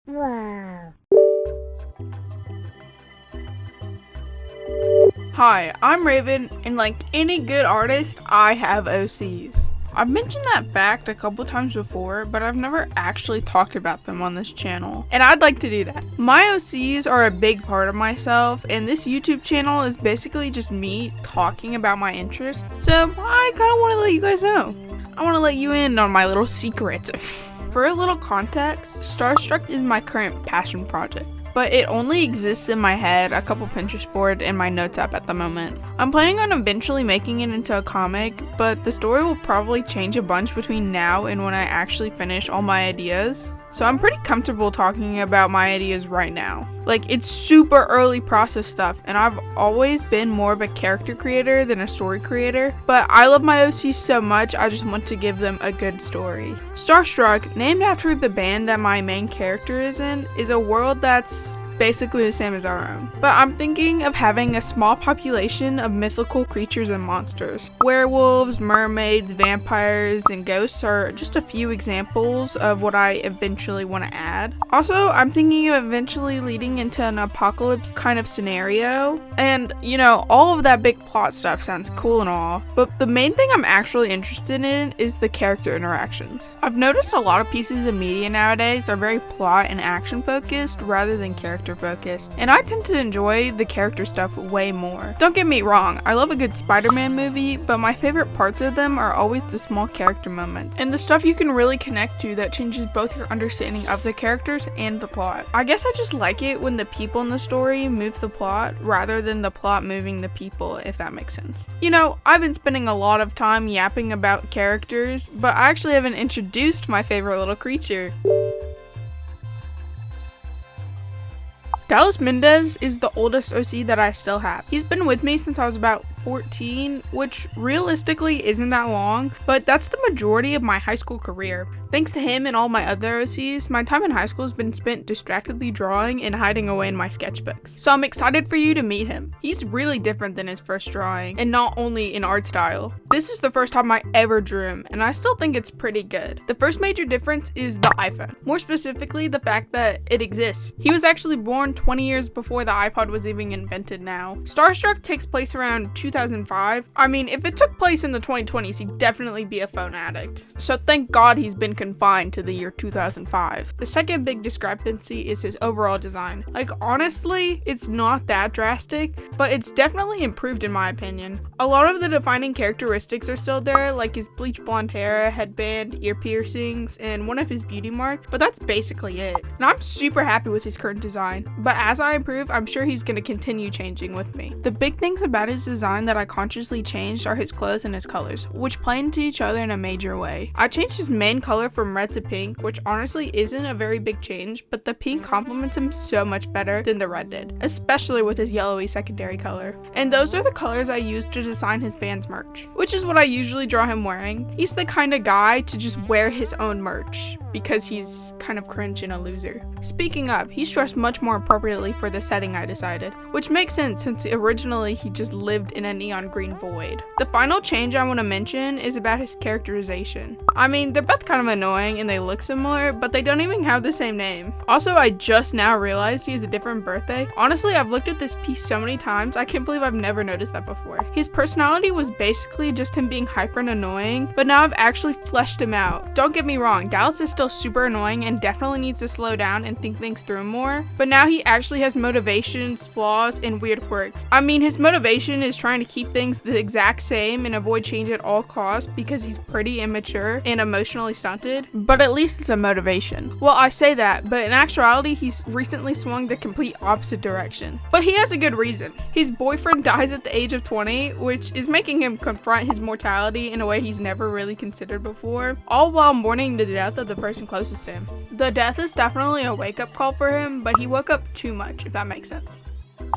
Wow. Hi, I'm Raven, and like any good artist, I have OCs. I've mentioned that fact a couple times before, but I've never actually talked about them on this channel, and I'd like to do that. My OCs are a big part of myself, and this YouTube channel is basically just me talking about my interests, so I kind of want to let you guys know. I want to let you in on my little secret. For a little context, Starstruck is my current passion project, but it only exists in my head, a couple Pinterest board, and my notes app at the moment. I'm planning on eventually making it into a comic, but the story will probably change a bunch between now and when I actually finish all my ideas. So I'm pretty comfortable talking about my ideas right now. Like, it's super early process stuff, and I've always been more of a character creator than a story creator, but I love my OCs so much, I just want to give them a good story. Starstruck, named after the band that my main character is in, is a world that's basically the same as our own. But I'm thinking of having a small population of mythical creatures and monsters. Werewolves, mermaids, vampires, and ghosts are just a few examples of what I eventually want to add. Also, I'm thinking of eventually leading into an apocalypse kind of scenario. And, you know, all of that big plot stuff sounds cool and all, but the main thing I'm actually interested in is the character interactions. I've noticed a lot of pieces of media nowadays are very plot and action focused rather than character focused, and I tend to enjoy the character stuff way more. Don't get me wrong, I love a good Spider-Man movie, but my favorite parts of them are always the small character moments, and the stuff you can really connect to that changes both your understanding of the characters and the plot. I guess I just like it when the people in the story move the plot rather than the plot moving the people, if that makes sense. You know, I've been spending a lot of time yapping about characters, but I actually haven't introduced my favorite little creature. Dallas Mendes is the oldest OC that I still have. He's been with me since I was about 14, which realistically isn't that long, but that's the majority of my high school career. Thanks to him and all my other OCs, my time in high school has been spent distractedly drawing and hiding away in my sketchbooks. So I'm excited for you to meet him. He's really different than his first drawing, and not only in art style. This is the first time I ever drew him, and I still think it's pretty good. The first major difference is the iPhone. More specifically, the fact that it exists. He was actually born 20 years before the iPod was even invented now. Starstruck takes place around 2005. I mean, if it took place in the 2020s, he'd definitely be a phone addict. So thank God he's been confined to the year 2005. The second big discrepancy is his overall design. Like, honestly, it's not that drastic, but it's definitely improved in my opinion. A lot of the defining characteristics are still there, like his bleach blonde hair, headband, ear piercings, and one of his beauty marks, but that's basically it. And I'm super happy with his current design, but as I improve, I'm sure he's going to continue changing with me. The big things about his design that I consciously changed are his clothes and his colors, which play into each other in a major way. I changed his main color from red to pink, which honestly isn't a very big change, but the pink complements him so much better than the red did, especially with his yellowy secondary color. And those are the colors I used to design his Vans merch, which is what I usually draw him wearing. He's the kind of guy to just wear his own merch because he's kind of cringe and a loser. Speaking of, he's dressed much more appropriately for the setting I decided, which makes sense since originally he just lived in a neon green void. The final change I want to mention is about his characterization. I mean, they're both kind of annoying and they look similar, but they don't even have the same name. Also, I just now realized he has a different birthday. Honestly, I've looked at this piece so many times, I can't believe I've never noticed that before. His personality was basically just him being hyper and annoying, but now I've actually fleshed him out. Don't get me wrong, Dallas is still super annoying and definitely needs to slow down and think things through more, but now he actually has motivations, flaws, and weird quirks. I mean, his motivation is trying to keep things the exact same and avoid change at all costs because he's pretty immature and emotionally stunted, but at least it's a motivation. Well, I say that, but in actuality, he's recently swung the complete opposite direction. But he has a good reason. His boyfriend dies at the age of 20, which is making him confront his mortality in a way he's never really considered before, all while mourning the death of the person closest to him. The death is definitely a wake-up call for him, but he woke up too much, if that makes sense.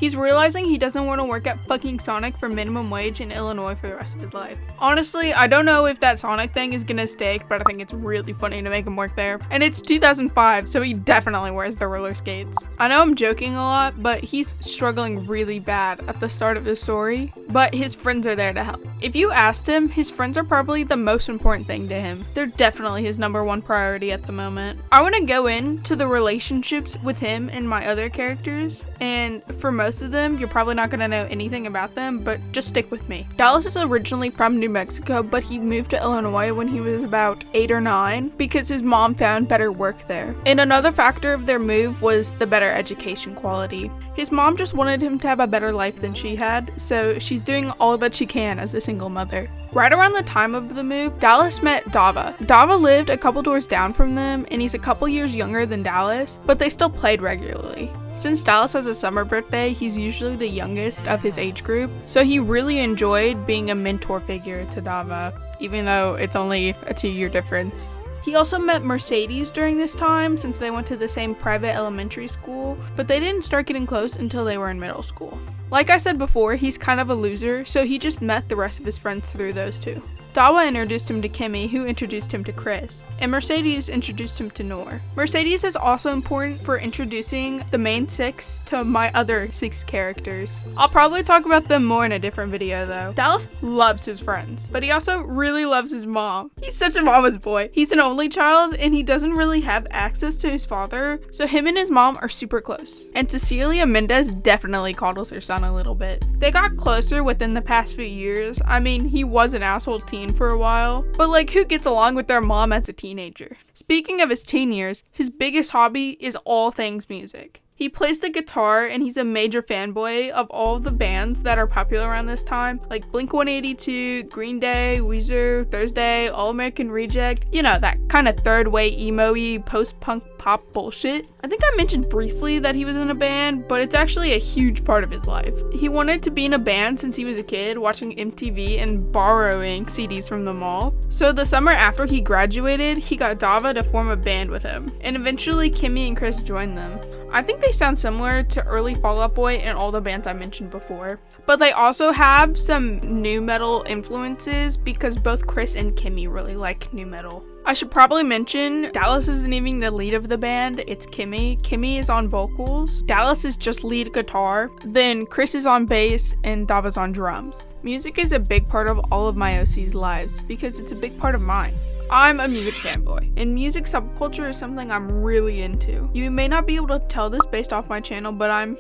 He's realizing he doesn't want to work at fucking Sonic for minimum wage in Illinois for the rest of his life. Honestly, I don't know if that Sonic thing is gonna stick, but I think it's really funny to make him work there. And it's 2005, so he definitely wears the roller skates. I know I'm joking a lot, but he's struggling really bad at the start of the story, but his friends are there to help. If you asked him, his friends are probably the most important thing to him. They're definitely his number one priority at the moment. I want to go into the relationships with him and my other characters, and for most of them, you're probably not going to know anything about them, but just stick with me. Dallas is originally from New Mexico, but he moved to Illinois when he was about 8 or 9 because his mom found better work there. And another factor of their move was the better education quality. His mom just wanted him to have a better life than she had, so she's doing all that she can as a single mother. Right around the time of the move, Dallas met Dava. Dava lived a couple doors down from them, and he's a couple years younger than Dallas, but they still played regularly. Since Dallas has a summer birthday, he's usually the youngest of his age group, so he really enjoyed being a mentor figure to Dava, even though it's only a 2-year difference. He also met Mercedes during this time since they went to the same private elementary school, but they didn't start getting close until they were in middle school. Like I said before, he's kind of a loser, so he just met the rest of his friends through those two. Dawa introduced him to Kimmy, who introduced him to Chris, and Mercedes introduced him to Noor. Mercedes is also important for introducing the main 6 to my other 6 characters. I'll probably talk about them more in a different video though. Dallas loves his friends, but he also really loves his mom. He's such a mama's boy. He's an only child and he doesn't really have access to his father, so him and his mom are super close. And Cecilia Mendes definitely coddles her son a little bit. They got closer within the past few years. I mean, he was an asshole teen for a while, but like, who gets along with their mom as a teenager? Speaking of his teen years, his biggest hobby is all things music. He plays the guitar and he's a major fanboy of all of the bands that are popular around this time, like Blink-182, Green Day, Weezer, Thursday, All American Reject, you know, that kind of third wave emo-y post-punk pop bullshit. I think I mentioned briefly that he was in a band, but it's actually a huge part of his life. He wanted to be in a band since he was a kid, watching MTV and borrowing CDs from the mall. So the summer after he graduated, he got Dava to form a band with him, and eventually Kimmy and Chris joined them. I think they sound similar to early Fall Out Boy and all the bands I mentioned before, but they also have some nu metal influences because both Chris and Kimmy really like nu metal. I should probably mention Dallas isn't even the lead of the band, it's Kimmy. Kimmy is on vocals, Dallas is just lead guitar, then Chris is on bass, and Dava's on drums. Music is a big part of all of my OC's lives because it's a big part of mine. I'm a music fanboy, and music subculture is something I'm really into. You may not be able to tell this based off my channel, but I'm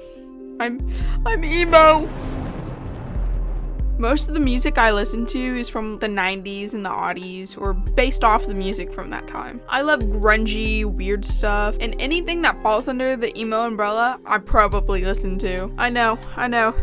emo. Most of the music I listen to is from the 90s and the aughties, or based off the music from that time. I love grungy, weird stuff, and anything that falls under the emo umbrella, I probably listen to. I know,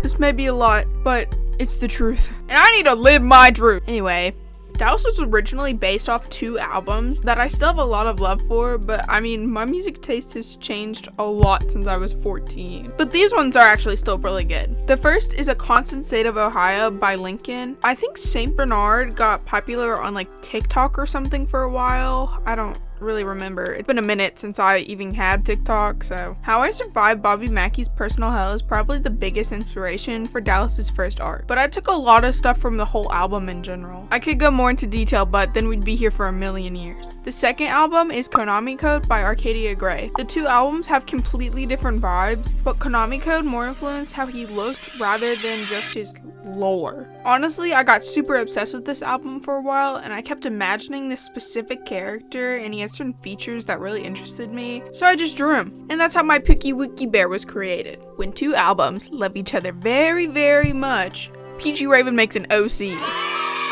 this may be a lot, but it's the truth. And I need to live my truth. Anyway, Dallas was originally based off 2 albums that I still have a lot of love for, but I mean, my music taste has changed a lot since I was 14. But these ones are actually still really good. The first is A Constant State of Ohio by Lincoln. I think Saint Bernard got popular on like TikTok or something for a while. I don't really remember. It's been a minute since I even had TikTok, so. How I Survived Bobby Mackey's Personal Hell is probably the biggest inspiration for Dallas's first art, but I took a lot of stuff from the whole album in general. I could go more into detail, but then we'd be here for a million years. The second album is Konami Code by Arcadia Gray. The 2 albums have completely different vibes, but Konami Code more influenced how he looked rather than just his lore. Honestly, I got super obsessed with this album for a while, and I kept imagining this specific character, and he had certain features that really interested me, so I just drew him. And that's how my Pookie Wookie Bear was created. When 2 albums love each other very, very much, Peachieraven makes an OC.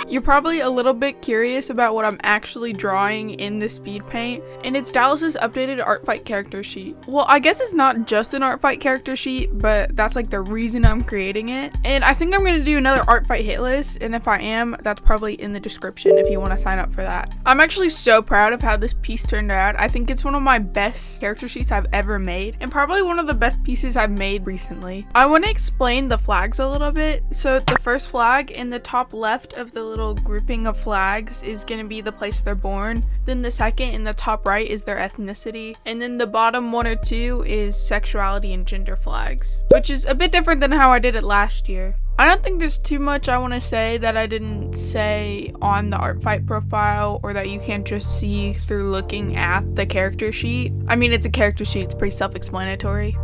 You're probably a little bit curious about what I'm actually drawing in the speed paint, and it's Dallas's updated art fight character sheet. Well, I guess it's not just an art fight character sheet, but that's like the reason I'm creating it. And I think I'm going to do another art fight hit list, and if I am, that's probably in the description if you want to sign up for that. I'm actually so proud of how this piece turned out. I think it's one of my best character sheets I've ever made, and probably one of the best pieces I've made recently. I want to explain the flags a little bit. So the first flag in the top left of the little grouping of flags is going to be the place they're born. Then the second in the top right is their ethnicity. And then the bottom 1 or 2 is sexuality and gender flags, which is a bit different than how I did it last year. I don't think there's too much I want to say that I didn't say on the art fight profile, or that you can't just see through looking at the character sheet. I mean, it's a character sheet, it's pretty self-explanatory.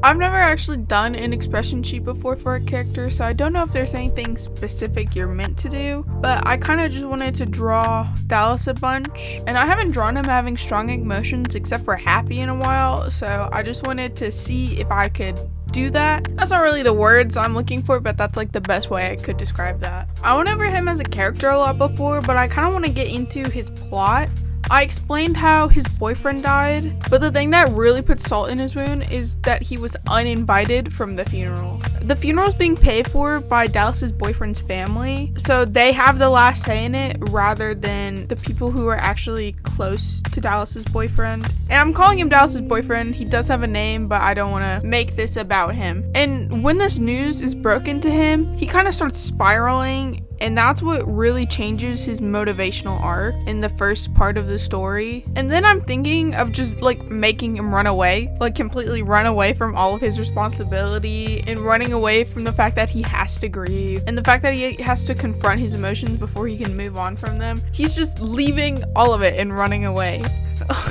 I've never actually done an expression sheet before for a character, so I don't know if there's anything specific you're meant to do, but I kind of just wanted to draw Dallas a bunch, and I haven't drawn him having strong emotions except for happy in a while, so I just wanted to see if I could do that. That's not really the words I'm looking for, but that's like the best way I could describe that. I went over him as a character a lot before, but I kind of want to get into his plot. I explained how his boyfriend died, but the thing that really puts salt in his wound is that he was uninvited from the funeral. The funeral's being paid for by Dallas's boyfriend's family, so they have the last say in it rather than the people who are actually close to Dallas's boyfriend. And I'm calling him Dallas's boyfriend. He does have a name, but I don't want to make this about him. And when this news is broken to him, he kind of starts spiraling. And that's what really changes his motivational arc in the first part of the story. And then I'm thinking of just like making him run away, like completely run away from all of his responsibility and running away from the fact that he has to grieve and the fact that he has to confront his emotions before he can move on from them. He's just leaving all of it and running away.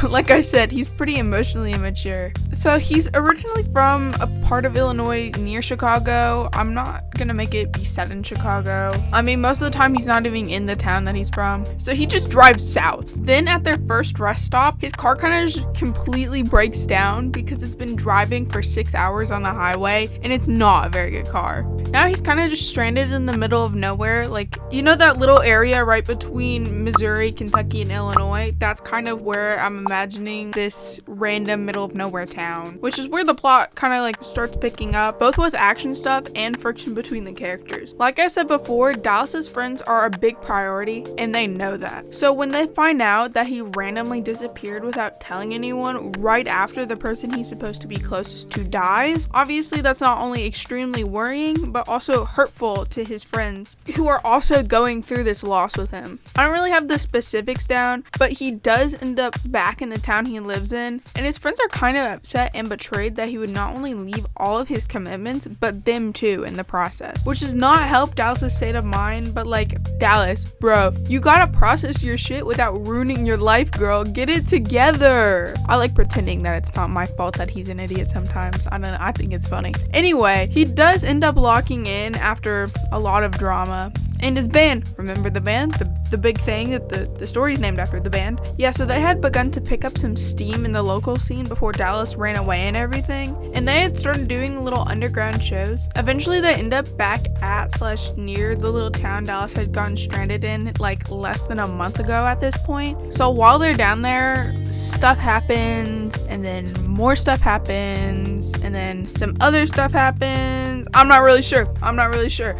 Like I said, he's pretty emotionally immature. So he's originally from a part of Illinois near Chicago. I'm not gonna make it be set in Chicago. I mean, most of the time he's not even in the town that he's from. So he just drives south. Then at their first rest stop, his car kind of just completely breaks down because it's been driving for 6 hours on the highway and it's not a very good car. Now he's kind of just stranded in the middle of nowhere. Like, you know that little area right between Missouri, Kentucky, and Illinois? That's kind of where I'm imagining this random middle of nowhere town, which is where the plot kind of like starts picking up, both with action stuff and friction between the characters. Like I said before, Dallas's friends are a big priority and they know that. So when they find out that he randomly disappeared without telling anyone right after the person he's supposed to be closest to dies, obviously that's not only extremely worrying, but also hurtful to his friends who are also going through this loss with him. I don't really have the specifics down, but he does end up back in the town he lives in, and his friends are kind of upset and betrayed that he would not only leave all of his commitments, but them too in the process, which does not help Dallas's state of mind. But like, Dallas, bro, you gotta process your shit without ruining your life, girl. Get it together. I like pretending that it's not my fault that he's an idiot sometimes. I don't know, I think it's funny. Anyway, he does end up locking in after a lot of drama. And his band, remember the band? The big thing that the story's named after, the band? Yeah, so they had begun to pick up some steam in the local scene before Dallas ran away and everything. And they had started doing little underground shows. Eventually they end up back at / near the little town Dallas had gotten stranded in like less than a month ago at this point. So while they're down there, stuff happens, and then more stuff happens, and then some other stuff happens. I'm not really sure.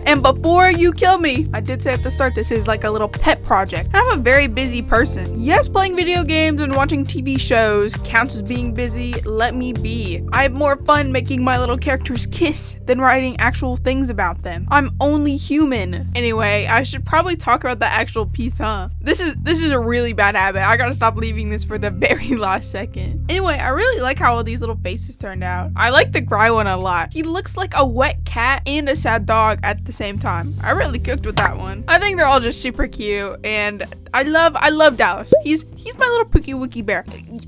And before you kill me, I did say at the start this is like a little pet project. I'm a very busy person. Yes, playing video games and watching TV shows counts as being busy. Let me be. I have more fun making my little characters kiss than writing actual things about them. I'm only human. Anyway, I should probably talk about the actual piece, huh? This is a really bad habit. I gotta stop leaving this for the very last second. Anyway, I really like how all these little faces turned out. I like the Gry one a lot. He looks like a wet cat and a sad dog at the same time. I really cooked with that one. I think they're all just super cute, and I love Dallas. He's my little Pookie Wookie bear.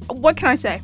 What can I say?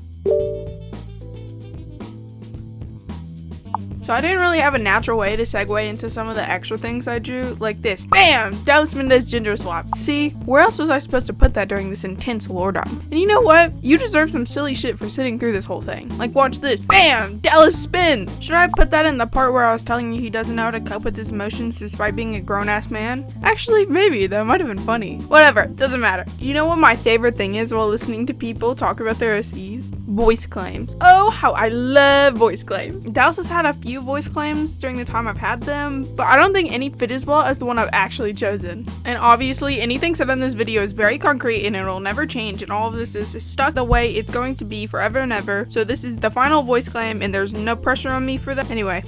So I didn't really have a natural way to segue into some of the extra things I drew, like this. Bam! Dallas Mendes gender swap. See, where else was I supposed to put that during this intense lore dump? And you know what? You deserve some silly shit for sitting through this whole thing. Like, watch this. Bam! Dallas spin! Should I put that in the part where I was telling you he doesn't know how to cope with his emotions despite being a grown-ass man? Actually, maybe. That might have been funny. Whatever. Doesn't matter. You know what my favorite thing is while listening to people talk about their OCs? Voice claims. Oh, how I love voice claims. Dallas has had a few voice claims during the time I've had them, but I don't think any fit as well as the one I've actually chosen. And obviously anything said in this video is very concrete and it'll never change, and all of this is stuck the way it's going to be forever and ever. So this is the final voice claim and there's no pressure on me for that. Anyway.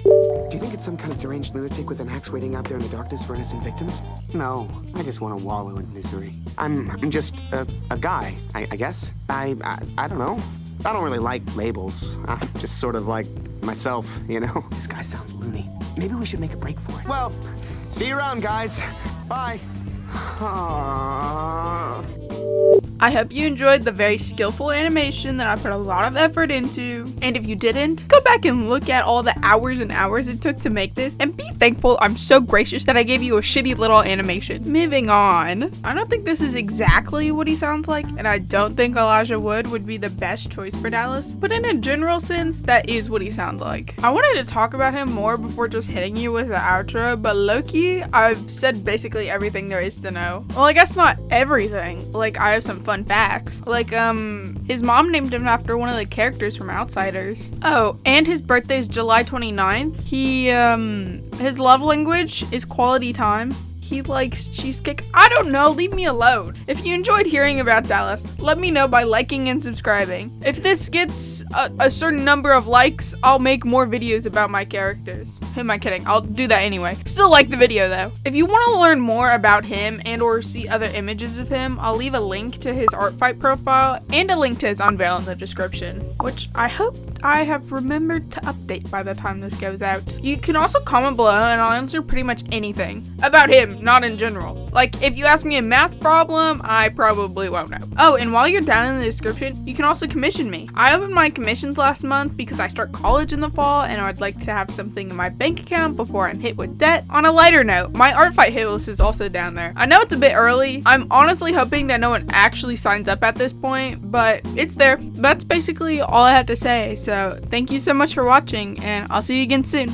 Do you think it's some kind of deranged lunatic with an axe waiting out there in the darkness for innocent victims? No, I just want to wallow in misery. I'm just a guy, I guess. I don't know. I don't really like labels. I'm just sort of like myself, you know? This guy sounds loony. Maybe we should make a break for it. Well, see you around, guys. Bye. I hope you enjoyed the very skillful animation that I put a lot of effort into. And if you didn't, go back and look at all the hours and hours it took to make this and be thankful I'm so gracious that I gave you a shitty little animation. Moving on. I don't think this is exactly what he sounds like, and I don't think Elijah Wood be the best choice for Dallas, but in a general sense, that is what he sounds like. I wanted to talk about him more before just hitting you with the outro, but low-key, I've said basically everything there is to know. Well, I guess not everything. Like, I have some fun facts. Like, his mom named him after one of the characters from Outsiders. Oh, and his birthday is July 29th. His love language is quality time. He likes cheesecake. I don't know, leave me alone. If you enjoyed hearing about Dallas, let me know by liking and subscribing. If this gets a certain number of likes, I'll make more videos about my characters. Who am I kidding? I'll do that anyway. Still like the video though. If you want to learn more about him and or see other images of him, I'll leave a link to his Artfight profile and a link to his unveil in the description, which I hope I have remembered to update by the time this goes out. You can also comment below and I'll answer pretty much anything about him, not in general. Like, if you ask me a math problem, I probably won't know. Oh, and while you're down in the description, you can also commission me. I opened my commissions last month because I start college in the fall and I'd like to have something in my bank account before I'm hit with debt. On a lighter note, my Artfight hit list is also down there. I know it's a bit early. I'm honestly hoping that no one actually signs up at this point, but it's there. That's basically all I have to say. So thank you so much for watching and I'll see you again soon.